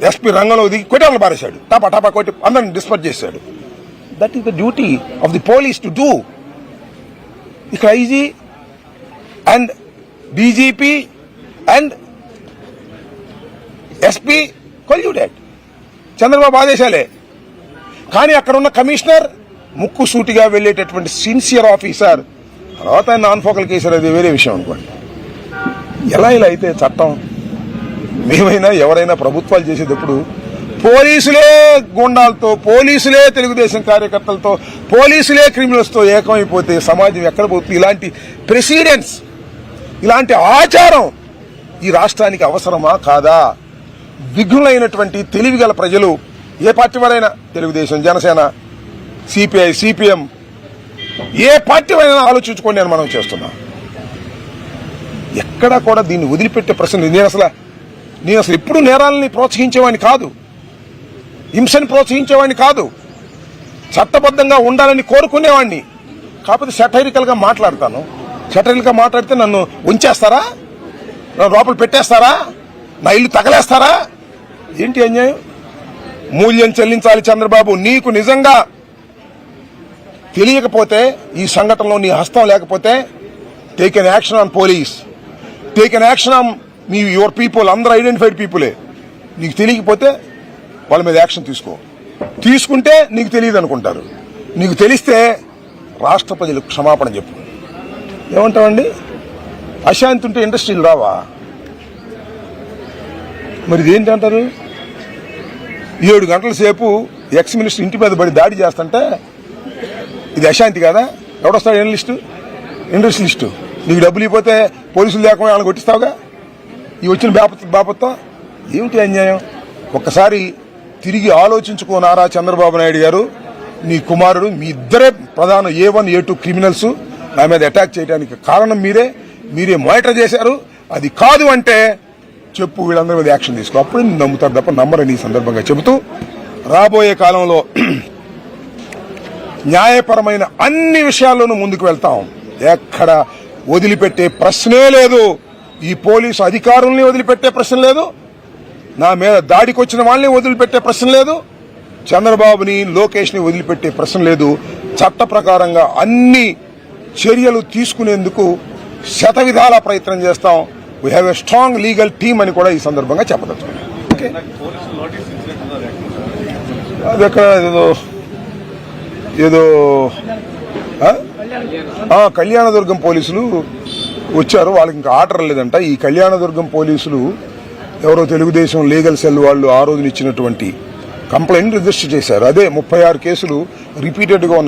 SP రంగంలో దిగి కొట్టేవాళ్ళు పారేశాడు, టపా టపా కొట్టి అందరిని డిస్పర్స్ చేశాడు. That is the duty of the police to do. ఇక్కడ IG and DGP and SP colluded, Chandrababu ఆదేశాలే. కానీ అక్కడ ఉన్న కమిషనర్ ముక్కు సూటిగా వెళ్లేటటువంటి సిన్సియర్ ఆఫీసర్, తర్వాత ఆయన నాన్ ఫోకల్ కేసారు, అది వేరే విషయం అనుకోండి. ఎలా ఇలా అయితే చట్టం? మేమైనా ఎవరైనా ప్రభుత్వాలు చేసేటప్పుడు పోలీసులే గుండాలతో, పోలీసులే తెలుగుదేశం కార్యకర్తలతో, పోలీసులే క్రిమినల్స్తో ఏకమైపోతే సమాజం ఎక్కడ పోతుంది? ఇలాంటి ప్రెసిడెంట్స్, ఇలాంటి ఆచారం ఈ రాష్ట్రానికి అవసరమా కాదా? విఘ్నులైనటువంటి తెలివిగల ప్రజలు, ఏ పార్టీ వారైనా, తెలుగుదేశం, జనసేన, సిపిఐ, సిపిఎం, ఏ పార్టీ అయినా ఆలోచించుకోండి అని మనం చేస్తున్నాం. ఎక్కడా కూడా దీన్ని వదిలిపెట్టే ప్రశ్న. నేను అసలు ఎప్పుడు నేరాలని ప్రోత్సహించేవాడిని కాదు, హింసని ప్రోత్సహించేవాడిని కాదు, చట్టబద్ధంగా ఉండాలని కోరుకునేవాడిని. కాకపోతే సెటైరికల్ గా మాట్లాడతాను. సెటైరికల్ గా మాట్లాడితే నన్ను ఉంచేస్తారా, నన్ను లోపల పెట్టేస్తారా, నా ఇల్లు తగలేస్తారా? ఏంటి అన్యాయం? మూల్యం చెల్లించాలి చంద్రబాబు. నీకు నిజంగా తెలియకపోతే, ఈ సంఘటనలో నీ హస్తం లేకపోతే, take an action on police, take an action on your people. అందరూ ఐడెంటిఫైడ్ పీపులే. నీకు తెలియకపోతే వాళ్ళ మీద యాక్షన్ తీసుకో. తీసుకుంటే నీకు తెలియదు అనుకుంటారు. నీకు తెలిస్తే రాష్ట్ర ప్రజలకు క్షమాపణ చెప్పు. ఏమంటావండి? అశాంతి ఉంటే ఇండస్ట్రీలు రావా? మరి ఇదేంటి అంటారు? 7 గంటల సేపు ఎక్స్ మినిస్టర్ ఇంటి మీద పడి దాడి చేస్తుంటే ఇది అశాంతి కాదా? ఎవడొస్తాడు ఇండస్ట్రియలిస్టు? నీకు డబ్బులు ఇవ్వకపోతే పోలీసులు లేకుండా వాళ్ళని కొట్టిస్తావుగా. ఈ వచ్చిన బాపత్తో ఏమిటి అన్యాయం? ఒక్కసారి తిరిగి ఆలోచించుకో నారా చంద్రబాబు నాయుడు గారు. నీ కుమారుడు, మీ ఇద్దరే ప్రధాన A1, A2 క్రిమినల్స్ నా మీద అటాక్ చేయడానికి కారణం మీరే మానిటర్ చేశారు. అది కాదు అంటే చెప్పు, వీళ్ళందరి మీద యాక్షన్ తీసుకో. అప్పుడు నమ్ముతారు తప్ప నమ్మరని ఈ సందర్భంగా చెబుతూ, రాబోయే కాలంలో న్యాయపరమైన అన్ని విషయాల్లోనూ ముందుకు వెళ్తాం. ఎక్కడ వదిలిపెట్టే ప్రశ్నే లేదు. ఈ పోలీసు అధికారుల్ని వదిలిపెట్టే ప్రశ్న లేదు, నా మీద దాడికి వచ్చిన వాళ్ళని వదిలిపెట్టే ప్రశ్న లేదు, చంద్రబాబుని, లోకేష్ ని వదిలిపెట్టే ప్రశ్న లేదు. చట్ట ప్రకారంగా అన్ని చర్యలు తీసుకునేందుకు శతవిధాల ప్రయత్నం చేస్తాం. We have a strong legal team అని కూడా ఈ సందర్భంగా చెప్పదలుచుకున్నాం. అది ఎక్కడ ఏదో కళ్యాణదుర్గం పోలీసులు వచ్చారు, వాళ్ళకి ఇంకా ఆర్డర్ లేదంట. ఈ కళ్యాణదుర్గం పోలీసులు ఎవరో తెలుగుదేశం లీగల్ సెల్ వాళ్ళు ఆ రోజున ఇచ్చినటువంటి కంప్లైంట్ రిజిస్టర్ చేశారు. అదే 36 కేసులు రిపీటెడ్ గా ఉన్న